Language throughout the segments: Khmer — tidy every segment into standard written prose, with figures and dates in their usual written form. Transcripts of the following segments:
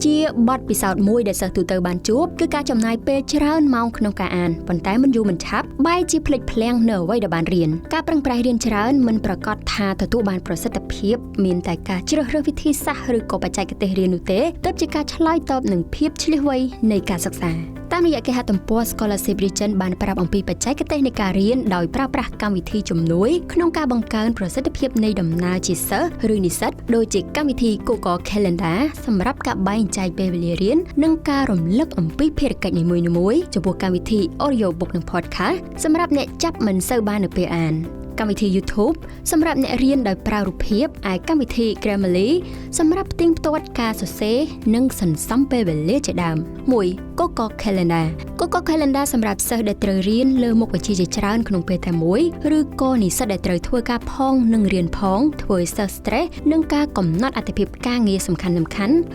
ជាបទពិសោធន៍មួយដែលសិស្សទូទៅបានជួបគឺការចំណាយពេលច្រើនម៉ោងក្នុងការអានប៉ុន្តែមិនយូរមិនឆាប់បែរជាភ្លេចភ្លាំងនៅអ្វីដែលបានរៀនការប្រឹងប្រែងរៀនច្រើនមិនប្រកាសថាទទួលបានប្រសិទ្ធភាពមានតែការជ្រើសរើសវិធីសាស្ត្រឬក៏បច្ចេកទេសរៀននោះទេទើបជាការឆ្លើយតបនឹងភាពឈ្លាសវៃនៃការសិក្សាតាមរយៈគេហទំព័រ Scholarship Region បានប្រាប់អំពីបច្ចេកទេសនៃការរៀនដោយប្រើប្រាស់កម្មវិធីជំនួយក្នុងការបង្កើនប្រសិទ្ធភាពនៃដំណើរជាសិស្សឬនិស្សិតដូចជាកម្មវិធី Google Calendar សម្រាប់ការបែងចែកពេលវេលារៀននិងការរំលឹកអំពីភារកិច្ចនីមួយៗចំពោះកម្មវិធី Audiobook និង Podcast សម្រាប់អ្នកចាប់មិនសូវបាននៅពេលអានកម្មវិធី YouTube សម្រាប់អ្នករៀនដោយប្រើរូបភាពឯកម្មវិធី Grammarly សម្រាប់ផ្ទៀងផ្ទាត់ការសរសេរនិងសន្សំពេលវេលាជាដើម 1. Google Calendar Google Calendar សម្រាប់សិស្សដែលត្រូវរៀនលើមុខវិជ្ជាជាច្រើនក្នុងពេលតែមួយឬក៏និស្សិតដែលត្រូវធ្វើការផងនិងរៀនផងធ្វើឲ្យសិស្ស stress និងការកំណត់អាទិភាពការងារសំខាន់ៗ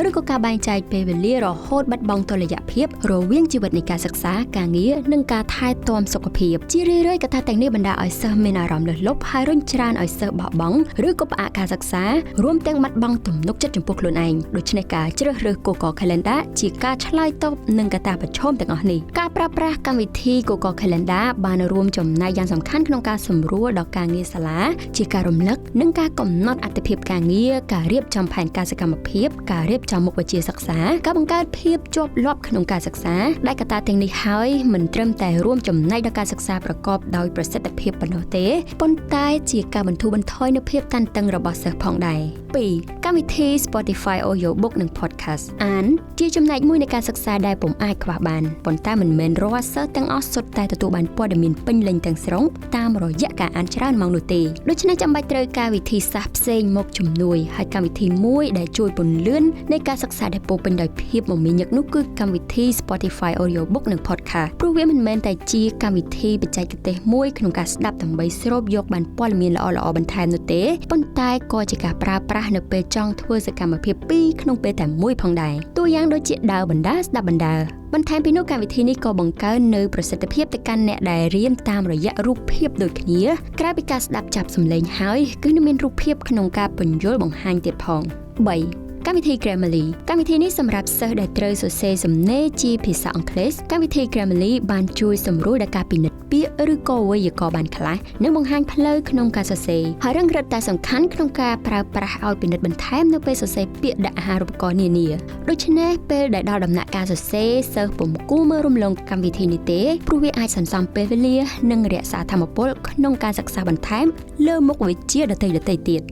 ឬក៏ការបែងចែកពេលវេលារហូតបាត់បង់តុល្យភាពរវាងជីវិតនៃការសិក្សាការងារនិងការថែទាំសុខភាពជារឿយៗកត្តាទាំងនេះបណ្ដាលឲ្យសិស្សមានអារម្មណ៍លើសលប់ហើយរុញច្រានឲ្យសិស្សបោះបង់ឬក៏ផ្អាកការសិក្សារួមទាំងបាត់បង់ទំនុកចិត្តចំពោះខ្លួនឯងដូច្នេះការជ្រើសរើស Google Calendar ជាការឆ្លើយតបនឹងកត្តាប្រឈមទាំងអស់នេះការប្រើប្រាស់កម្មវិធី Google Calendar បានរួមចំណែកយ៉ាងសំខាន់ក្នុងការសម្រួលដល់ការងារសាលាជាការរំលឹកនិងការកំណត់អាទិភាពការងារការរៀបចំផែនការសកម្មភាពការរៀបចំមុខវិជ្ជាសិក្សាការបង្កើតភាពជាប់លាប់ក្នុងការសិក្សាដែលកត្តាទាំងនេះហើយមិនត្រឹមតែរួមចំណែកដល់ការសិក្សាប្រកបដោយប្រសិទ្ធភាពប៉ុណ្ណោះទេប៉ុន្តែជាការបន្ធូរបន្ថយនូវភាពតានតឹងរបស់សិស្សផងដែរ 2. កម្មវិធី Spotify Audiobook និង Podcast អានជាចំណែកមួយនៃការសិក្សាដែលពុំអាចខ្វះបានប៉ុន្តែមិនមែនរាល់សិស្សទាំងអស់សុទ្ធតែទទួលបានព័ត៌មានពេញលេញទាំងស្រុងតាមរយៈការអានច្រើនម៉ោងនោះទេដូច្នេះចាំបាច់ត្រូវការវិធីសាស្ត្រផ្សេងមកជំនួយហើយកម្មវិធីមួយដែលជួយពន្លឿននៃការសិក្សាដែលពោរពេញដោយភាពមមាញឹកនោះគឺកម្មវិធី Spotify Audiobook និង Podcast ព្រោះវាមិនមែនតែជាកម្មវិធីបច្ចេកទេសមួយក្នុងការស្ដាប់ដើម្បីស្រូបយកបានព័ត៌មានល្អៗបន្ថែមនោះទេប៉ុន្តែក៏ជាការប្រើប្រាស់នៅពេលចង់ធ្វើសកម្មភាពពីរក្នុងពេលតែមួយផងដែរតួយ៉ាងដូចជាដើរបណ្ដើរស្ដាប់បណ្ដើរបន្ថែមពីនោះកម្មវិធីនេះក៏បង្កើននូវប្រសិទ្ធភាពទៅកាន់អ្នកដែលរៀនតាមរយៈរូបភាពដូចគ្នាក្រៅពីការស្ដាប់ចាប់សំឡេងហើយគឺនឹងមានរូបភាពក្នុងការពន្យល់បង្ហាញទៀតផង 3. កម្មវិធី Grammarly កម្មវិធីនេះសម្រាប់សិស្សដែលត្រូវសរសេរសំណេរជាភាសាអង់គ្លេសកម្មវិធី Grammarly បានជួយសម្រួលដល់ការពិនិត្យពាក្យឬក៏វេយ្យាករណ៍បានខ្លះនិងបង្ហាញផ្លូវក្នុងការសរសេរហើយរឹងរឹតតែសំខាន់ក្នុងការប្រើប្រាស់ឲ្យពិនិត្យបន្ថែមនៅពេលសរសេរពាក្យដាក់អាហារូបករណ៍នានាដូច្នេះពេលដែលដល់ដំណាក់កាលសរសេរសិស្សពុំគួរមើលរំលងកម្មវិធីនេះទេព្រោះវាអាចសន្សំពេលវេលានិងរក្សាថាមពលក្នុងការសិក្សាបន្ថែមលើមុខវិជ្ជាដទៃទៀត